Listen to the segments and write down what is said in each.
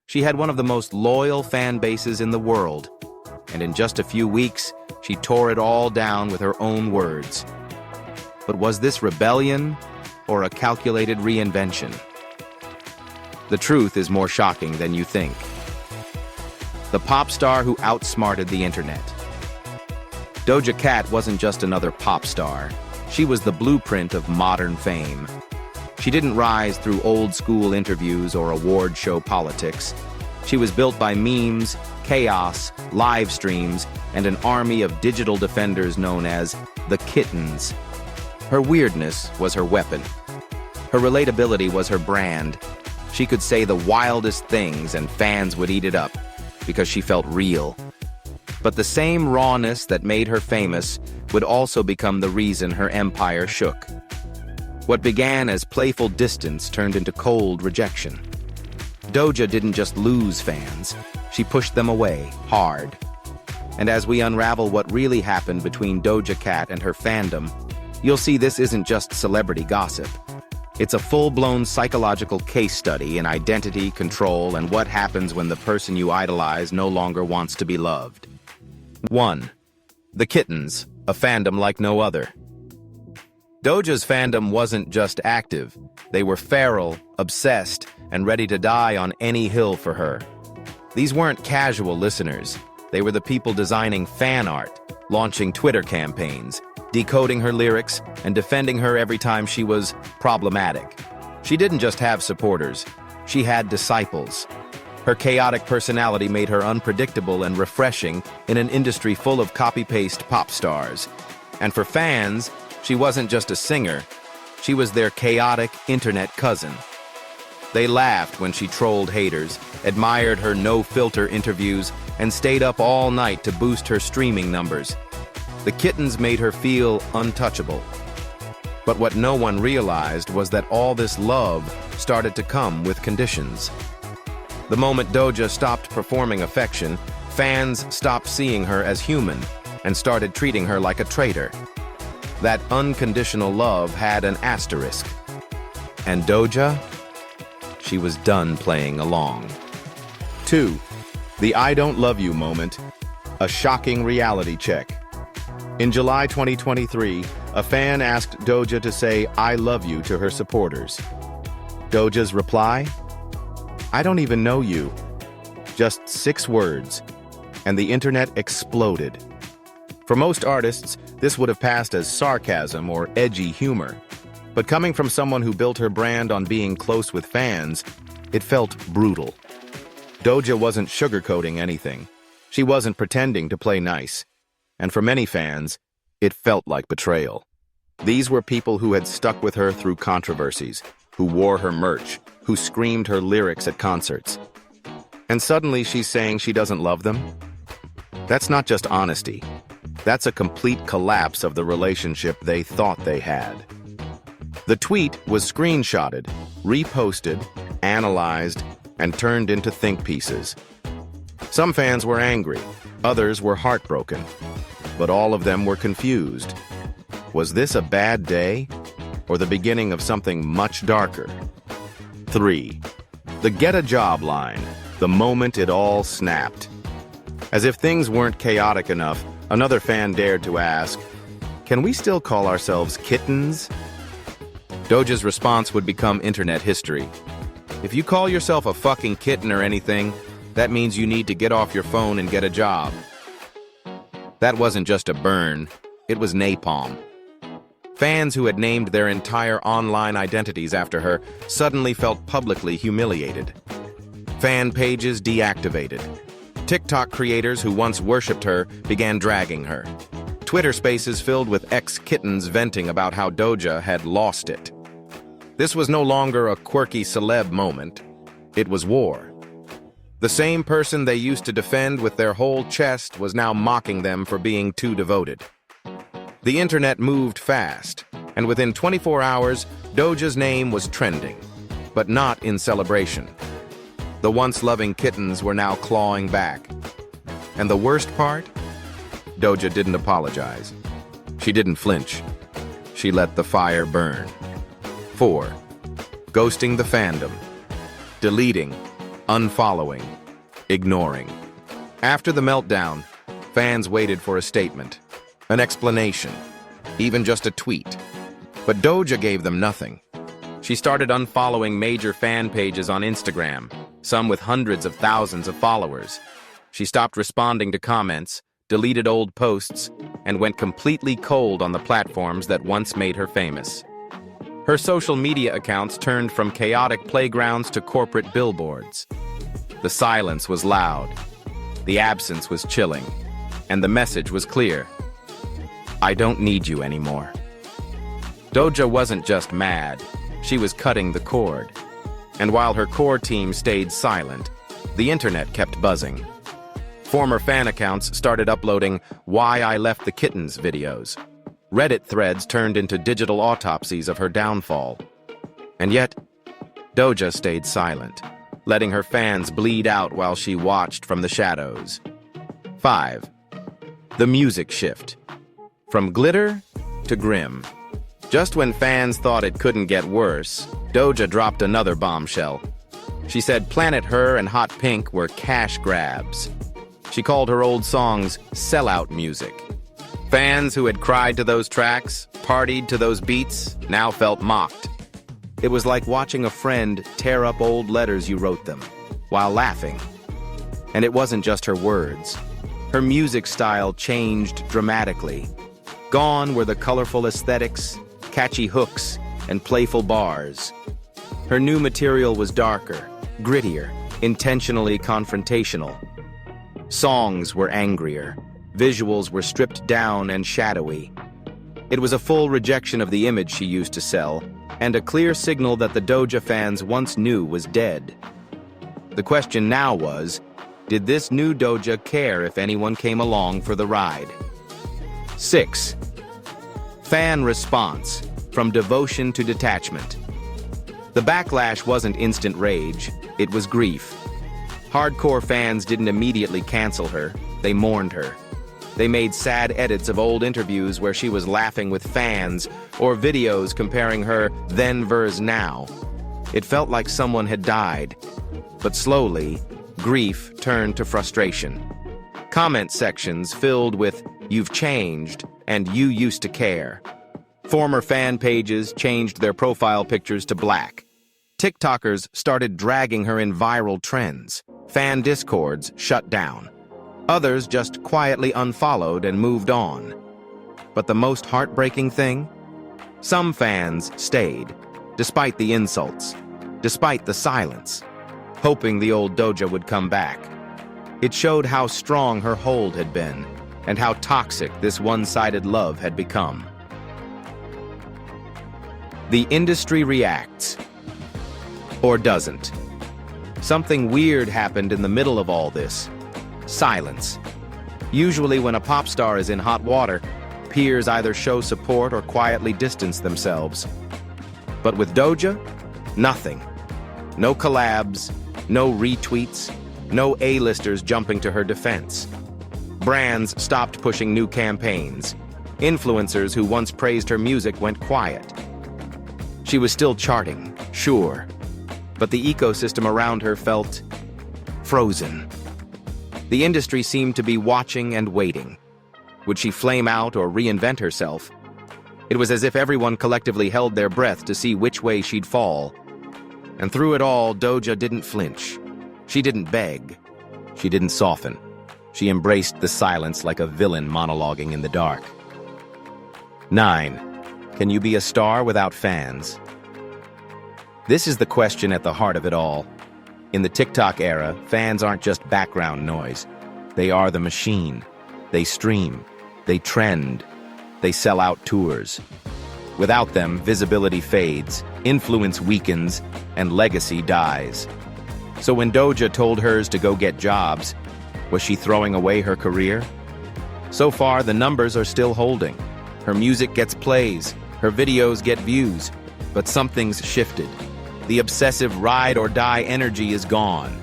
She had one of the most loyal fan bases in the world, and in just a few weeks, she tore it all down with her own words. But was this rebellion or a calculated reinvention? The truth is more shocking than you think. The pop star who outsmarted the internet. Doja Cat wasn't just another pop star. She was the blueprint of modern fame. She didn't rise through old-school interviews or award show politics. She was built by memes, chaos, live streams, and an army of digital defenders known as the Kittens. Her weirdness was her weapon. Her relatability was her brand. She could say the wildest things and fans would eat it up because she felt real. But the same rawness that made her famous would also become the reason her empire shook. What began as playful distance turned into cold rejection. Doja didn't just lose fans, she pushed them away, hard. And as we unravel what really happened between Doja Cat and her fandom, you'll see this isn't just celebrity gossip. It's a full-blown psychological case study in identity, control, and what happens when the person you idolize no longer wants to be loved. 1. The Kittens, a fandom like no other. Doja's fandom wasn't just active. They were feral, obsessed, and ready to die on any hill for her. These weren't casual listeners. They were the people designing fan art, launching Twitter campaigns, decoding her lyrics, and defending her every time she was problematic. She didn't just have supporters. She had disciples. Her chaotic personality made her unpredictable and refreshing in an industry full of copy-paste pop stars. And for fans, she wasn't just a singer, she was their chaotic internet cousin. They laughed when she trolled haters, admired her no-filter interviews, and stayed up all night to boost her streaming numbers. The Kittens made her feel untouchable. But what no one realized was that all this love started to come with conditions. The moment Doja stopped performing affection, fans stopped seeing her as human and started treating her like a traitor. That unconditional love had an asterisk. And Doja? She was done playing along. 2. The I don't love you moment. A shocking reality check. In July 2023, a fan asked Doja to say I love you to her supporters. Doja's reply? I don't even know you. Just 6 words. And the internet exploded. For most artists, this would have passed as sarcasm or edgy humor. But coming from someone who built her brand on being close with fans, it felt brutal. Doja wasn't sugarcoating anything. She wasn't pretending to play nice. And for many fans, it felt like betrayal. These were people who had stuck with her through controversies, who wore her merch, who screamed her lyrics at concerts. And suddenly she's saying she doesn't love them? That's not just honesty. That's a complete collapse of the relationship they thought they had. The tweet was screenshotted, reposted, analyzed, and turned into think pieces. Some fans were angry, others were heartbroken, but all of them were confused. Was this a bad day, or the beginning of something much darker? 3. The get a job line, the moment it all snapped. As if things weren't chaotic enough, another fan dared to ask, can we still call ourselves kittens? Doja's response would become internet history. If you call yourself a fucking kitten or anything, that means you need to get off your phone and get a job. That wasn't just a burn, it was napalm. Fans who had named their entire online identities after her suddenly felt publicly humiliated. Fan pages deactivated. TikTok creators who once worshipped her began dragging her. Twitter spaces filled with ex-kittens venting about how Doja had lost it. This was no longer a quirky celeb moment. It was war. The same person they used to defend with their whole chest was now mocking them for being too devoted. The internet moved fast, and within 24 hours, Doja's name was trending, but not in celebration. The once loving kittens were now clawing back. And the worst part? Doja didn't apologize. She didn't flinch. She let the fire burn. 4. Ghosting the fandom. Deleting, unfollowing, ignoring. After the meltdown, fans waited for a statement, an explanation, even just a tweet. But Doja gave them nothing. She started unfollowing major fan pages on Instagram, some with hundreds of thousands of followers. She stopped responding to comments, deleted old posts, and went completely cold on the platforms that once made her famous. Her social media accounts turned from chaotic playgrounds to corporate billboards. The silence was loud, the absence was chilling, and the message was clear. I don't need you anymore. Doja wasn't just mad, she was cutting the cord. And while her core team stayed silent, the internet kept buzzing. Former fan accounts started uploading "Why I Left the Kittens" videos. Reddit threads turned into digital autopsies of her downfall. And yet, Doja stayed silent, letting her fans bleed out while she watched from the shadows. 5. The music shift. From glitter to grim. Just when fans thought it couldn't get worse, Doja dropped another bombshell. She said Planet Her and Hot Pink were cash grabs. She called her old songs sellout music. Fans who had cried to those tracks, partied to those beats, now felt mocked. It was like watching a friend tear up old letters you wrote them, while laughing. And it wasn't just her words. Her music style changed dramatically. Gone were the colorful aesthetics, catchy hooks, and playful bars. Her new material was darker, grittier, intentionally confrontational. Songs were angrier, visuals were stripped down and shadowy. It was a full rejection of the image she used to sell, and a clear signal that the Doja fans once knew was dead. The question now was, did this new Doja care if anyone came along for the ride? 6. Fan response, from devotion to detachment. The backlash wasn't instant rage, it was grief. Hardcore fans didn't immediately cancel her, they mourned her. They made sad edits of old interviews where she was laughing with fans, or videos comparing her then versus now. It felt like someone had died. But slowly, grief turned to frustration. Comment sections filled with "You've changed" and "You used to care." Former fan pages changed their profile pictures to black. TikTokers started dragging her in viral trends. Fan discords shut down. Others just quietly unfollowed and moved on. But the most heartbreaking thing? Some fans stayed, despite the insults, despite the silence, hoping the old Doja would come back. It showed how strong her hold had been, and how toxic this one-sided love had become. The industry reacts. Or doesn't. Something weird happened in the middle of all this. Silence. Usually when a pop star is in hot water, peers either show support or quietly distance themselves. But with Doja, nothing. No collabs, no retweets, no A-listers jumping to her defense. Brands stopped pushing new campaigns. Influencers who once praised her music went quiet. She was still charting, sure, but the ecosystem around her felt frozen. The industry seemed to be watching and waiting. Would she flame out or reinvent herself? It was as if everyone collectively held their breath to see which way she'd fall. And through it all, Doja didn't flinch. She didn't beg. She didn't soften. She embraced the silence like a villain monologuing in the dark. 9. Can you be a star without fans? This is the question at the heart of it all. In the TikTok era, fans aren't just background noise. They are the machine. They stream. They trend. They sell out tours. Without them, visibility fades, influence weakens, and legacy dies. So when Doja told hers to go get jobs, was she throwing away her career? So far, the numbers are still holding. Her music gets plays, her videos get views, but something's shifted. The obsessive ride-or-die energy is gone.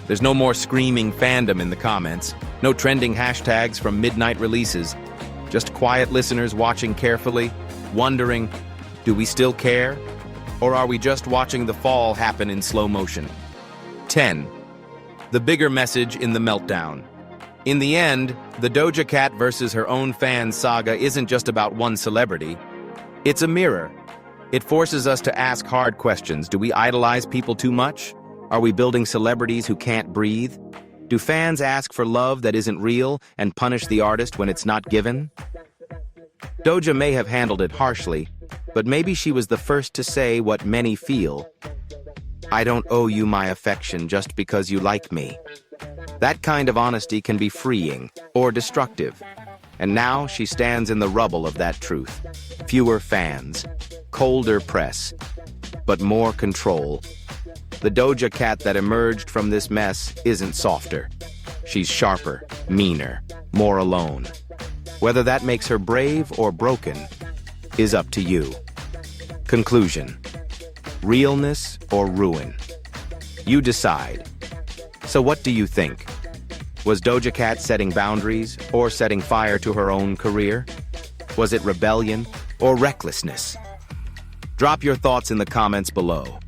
There's no more screaming fandom in the comments, no trending hashtags from midnight releases, just quiet listeners watching carefully, wondering, do we still care? Or are we just watching the fall happen in slow motion? 10. The bigger message in the meltdown. In the end, the Doja Cat versus her own fans saga isn't just about one celebrity. It's a mirror. It forces us to ask hard questions. Do we idolize people too much? Are we building celebrities who can't breathe? Do fans ask for love that isn't real and punish the artist when it's not given? Doja may have handled it harshly, but maybe she was the first to say what many feel. I don't owe you my affection just because you like me. That kind of honesty can be freeing or destructive. And now she stands in the rubble of that truth. Fewer fans, colder press, but more control. The Doja Cat that emerged from this mess isn't softer. She's sharper, meaner, more alone. Whether that makes her brave or broken is up to you. Conclusion: realness or ruin? You decide. So what do you think? Was Doja Cat setting boundaries or setting fire to her own career? Was it rebellion or recklessness? Drop your thoughts in the comments below.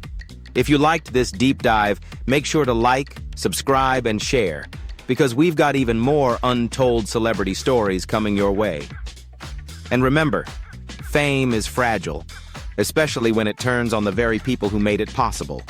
If you liked this deep dive, make sure to like, subscribe, and share, because we've got even more untold celebrity stories coming your way. And remember, fame is fragile, especially when it turns on the very people who made it possible.